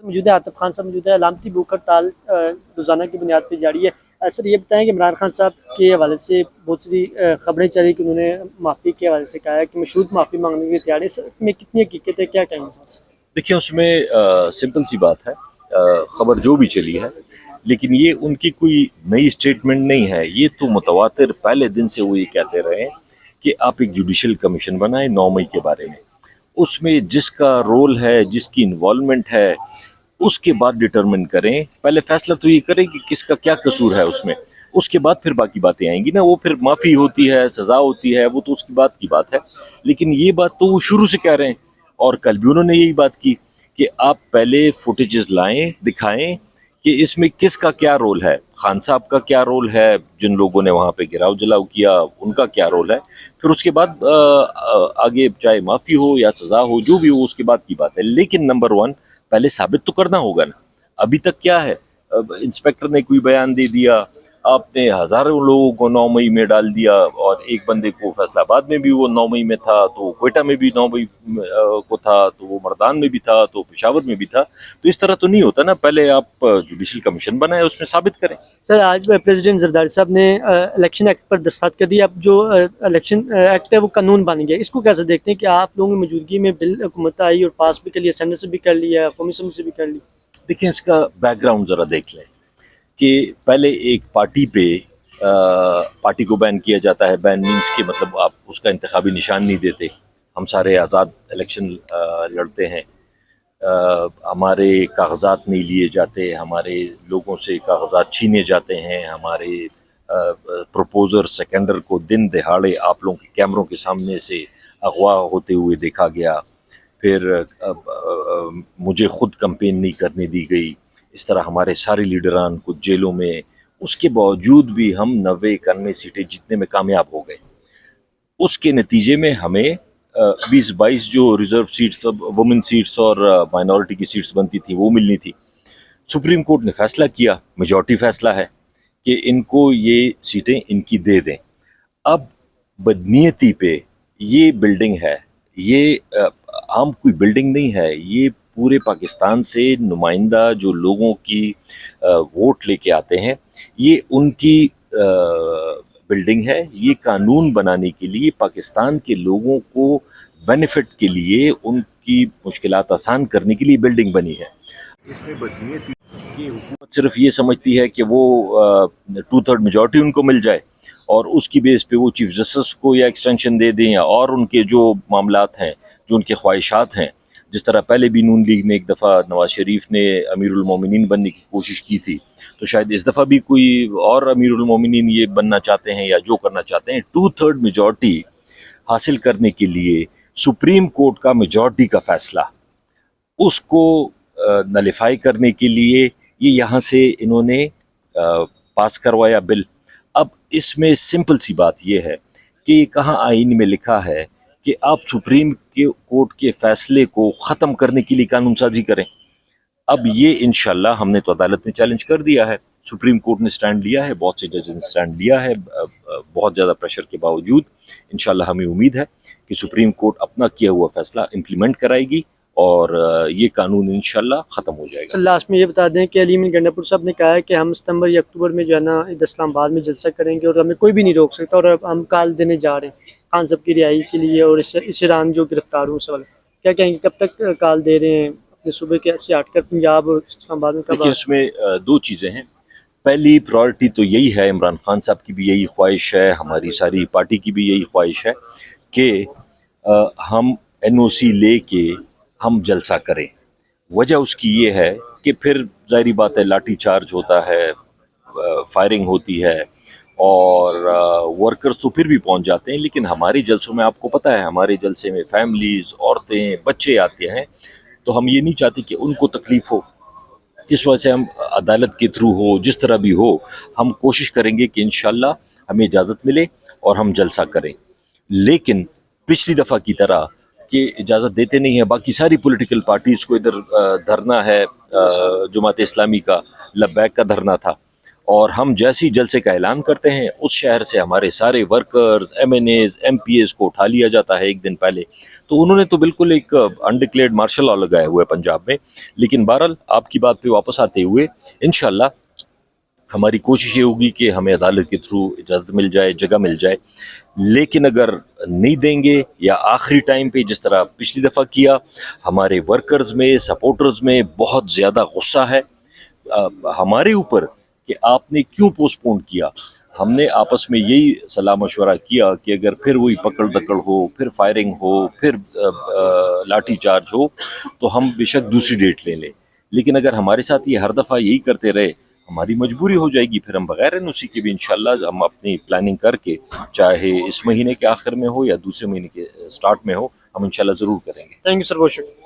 موجود ہے آطف خان صاحب موجود ہے. علامتی بھوک ہڑتال روزانہ کی بنیاد پہ جاری ہے. سر یہ بتائیں کہ عمران خان صاحب کے حوالے سے بہت سی خبریں چلی کہ انہوں نے معافی کے حوالے سے کہا ہے کہ مشروط معافی مانگنے کی تیاری ہے. اس میں کتنی حقیقت ہے, کیا کہیں گے سر؟ دیکھیں اس میں سمپل سی بات ہے, خبر جو بھی چلی ہے لیکن یہ ان کی کوئی نئی اسٹیٹمنٹ نہیں ہے. یہ تو متواتر پہلے دن سے وہ یہ کہتے رہے کہ آپ ایک جوڈیشل کمیشن بنائیں 9 مئی کے بارے میں. اس میں جس کا رول ہے, جس کی انوالومنٹ ہے, اس کے بعد ڈٹرمن کریں. پہلے فیصلہ تو یہ کریں کہ کس کا کیا قصور ہے اس میں, اس کے بعد پھر باقی باتیں آئیں گی نا. وہ پھر معافی ہوتی ہے, سزا ہوتی ہے, وہ تو اس کی بات کی بات ہے. لیکن یہ بات تو وہ شروع سے کہہ رہے ہیں, اور کل بھی انہوں نے یہی بات کی کہ آپ پہلے فوٹیجز لائیں, دکھائیں کہ اس میں کس کا کیا رول ہے. خان صاحب کا کیا رول ہے, جن لوگوں نے وہاں پہ گراؤ جلاؤ کیا ان کا کیا رول ہے. پھر اس کے بعد آگے چاہے معافی ہو یا سزا ہو, جو بھی ہو اس کے بعد کی بات ہے. لیکن نمبر 1 پہلے ثابت تو کرنا ہوگا نا. ابھی تک کیا ہے, انسپیکٹر نے کوئی بیان دے دیا, آپ نے ہزاروں لوگوں کو 9 مئی میں ڈال دیا, اور ایک بندے کو فیصل آباد میں بھی وہ 9 مئی میں تھا, تو کوئٹہ میں بھی 9 مئی کو تھا, تو وہ مردان میں بھی تھا, تو پشاور میں بھی تھا. تو اس طرح تو نہیں ہوتا نا. پہلے آپ جوڈیشل کمیشن بنائیں, اس میں ثابت کریں. سر آج پریزیڈنٹ زرداری صاحب نے الیکشن ایکٹ پر دستخط کر دی. اب جو الیکشن ایکٹ ہے وہ قانون بن گیا. اس کو کیسے دیکھتے ہیں کہ آپ لوگوں کی موجودگی میں بل حکومت آئی اور پاس بھی کر لیا, سینٹ سے بھی کر لیا, قومی اسمبلی سے بھی کر لی؟ دیکھیں اس کا بیک گراؤنڈ ذرا دیکھ لیں کہ پہلے ایک پارٹی پہ پارٹی کو بین کیا جاتا ہے. بین مینس کہ مطلب آپ اس کا انتخابی نشان نہیں دیتے. ہم سارے آزاد الیکشن لڑتے ہیں, ہمارے کاغذات نہیں لیے جاتے, ہمارے لوگوں سے کاغذات چھینے جاتے ہیں, ہمارے پروپوزر سیکنڈر کو دن دہاڑے آپ لوگوں کے کیمروں کے سامنے سے اغوا ہوتے ہوئے دیکھا گیا. پھر مجھے خود کمپین نہیں کرنے دی گئی. اس طرح ہمارے سارے لیڈران کو جیلوں میں, اس کے باوجود بھی ہم 90-91 سیٹیں جیتنے میں کامیاب ہو گئے. اس کے نتیجے میں ہمیں 20-22 جو ریزرو سیٹس, وومن سیٹس اور مائنورٹی کی سیٹس بنتی تھی وہ ملنی تھی. سپریم کورٹ نے فیصلہ کیا, میجورٹی فیصلہ ہے کہ ان کو یہ سیٹیں ان کی دے دیں. اب بدنیتی پہ یہ بلڈنگ ہے, یہ عام کوئی بلڈنگ نہیں ہے, یہ پورے پاکستان سے نمائندہ جو لوگوں کی ووٹ لے کے آتے ہیں, یہ ان کی بلڈنگ ہے. یہ قانون بنانے کے لیے, پاکستان کے لوگوں کو بینیفٹ کے لیے, ان کی مشکلات آسان کرنے کے لیے بلڈنگ بنی ہے. اس میں بدنیتی کہ حکومت صرف یہ سمجھتی ہے کہ وہ 2/3 میجورٹی ان کو مل جائے, اور اس کی بیس پہ وہ چیف جسٹس کو یا ایکسٹینشن دے دیں, اور ان کے جو معاملات ہیں, جو ان کے خواہشات ہیں. جس طرح پہلے بھی نون لیگ نے ایک دفعہ نواز شریف نے امیر المومنین بننے کی کوشش کی تھی, تو شاید اس دفعہ بھی کوئی اور امیر المومنین یہ بننا چاہتے ہیں یا جو کرنا چاہتے ہیں. 2/3 میجورٹی حاصل کرنے کے لیے سپریم کورٹ کا میجورٹی کا فیصلہ, اس کو نلیفائی کرنے کے لیے یہ یہاں سے انہوں نے پاس کروایا بل. اب اس میں سمپل سی بات یہ ہے کہ کہاں آئین میں لکھا ہے کہ آپ سپریم کورٹ کے فیصلے کو ختم کرنے کے لیے قانون سازی کریں. اب یہ انشاءاللہ ہم نے تو عدالت میں چیلنج کر دیا ہے, سپریم کورٹ نے سٹینڈ لیا ہے, بہت سے ججز نے سٹینڈ لیا ہے, بہت زیادہ پریشر کے باوجود. انشاءاللہ ہمیں امید ہے کہ سپریم کورٹ اپنا کیا ہوا فیصلہ امپلیمنٹ کرائے گی, اور یہ قانون انشاءاللہ ختم ہو جائے گا. سر لاسٹ میں یہ بتا دیں کہ علیم گنڈا پور صاحب نے کہا ہے کہ ہم ستمبر یا اکتوبر میں جو ہے نا اسلام آباد میں جلسہ کریں گے, اور ہمیں کوئی بھی نہیں روک سکتا, اور ہم کال دینے جا رہے ہیں خان صاحب کی رہائی کے لیے, اور اس ایران جو گرفتار ہوں سوال کیا کہیں گے, کب تک کال دے رہے ہیں اپنے صوبے کے سے ہٹ کر پنجاب اور اسلام آباد میں کب؟ دیکھیں اس میں دو چیزیں ہیں. پہلی پرائورٹی تو یہی ہے, عمران خان صاحب کی بھی یہی خواہش ہے, ہماری ساری پارٹی کی بھی یہی خواہش ہے کہ ہم NOC لے کے ہم جلسہ کریں. وجہ اس کی یہ ہے کہ پھر ظاہری بات ہے لاٹھی چارج ہوتا ہے, فائرنگ ہوتی ہے, اور ورکرز تو پھر بھی پہنچ جاتے ہیں. لیکن ہمارے جلسوں میں آپ کو پتہ ہے, ہمارے جلسے میں فیملیز, عورتیں, بچے آتے ہیں, تو ہم یہ نہیں چاہتے کہ ان کو تکلیف ہو. اس وجہ سے ہم عدالت کے تھرو ہو, جس طرح بھی ہو, ہم کوشش کریں گے کہ انشاءاللہ ہمیں اجازت ملے اور ہم جلسہ کریں. لیکن پچھلی دفعہ کی طرح کہ اجازت دیتے نہیں ہیں. باقی ساری پولیٹیکل پارٹیز کو ادھر دھرنا ہے, جماعت اسلامی کا لبیک کا دھرنا تھا, اور ہم جیسی جلسے کا اعلان کرتے ہیں اس شہر سے ہمارے سارے workers MNAs MPAs کو اٹھا لیا جاتا ہے ایک دن پہلے. تو انہوں نے تو بالکل ایک انڈکلیئرڈ مارشل لا لگایا ہوا ہے پنجاب میں. لیکن بہرحال آپ کی بات پہ واپس آتے ہوئے انشاءاللہ ہماری کوشش یہ ہوگی کہ ہمیں عدالت کے تھرو اجازت مل جائے, جگہ مل جائے. لیکن اگر نہیں دیں گے یا آخری ٹائم پہ جس طرح پچھلی دفعہ کیا, ہمارے ورکرز میں سپورٹرز میں بہت زیادہ غصہ ہے ہمارے اوپر کہ آپ نے کیوں پوسٹ پون کیا. ہم نے آپس میں یہی صلاح مشورہ کیا کہ اگر پھر وہی پکڑ دکڑ ہو, پھر فائرنگ ہو, پھر لاٹھی چارج ہو تو ہم بے شک دوسری ڈیٹ لے لیں. لیکن اگر ہمارے ساتھ یہ ہر دفعہ یہی کرتے رہے ہماری مجبوری ہو جائے گی, پھر ہم بغیر NOC کے بھی انشاءاللہ ہم اپنی پلاننگ کر کے چاہے اس مہینے کے آخر میں ہو یا دوسرے مہینے کے سٹارٹ میں ہو ہم انشاءاللہ ضرور کریں گے. تھینک یو سر, بہت شکریہ.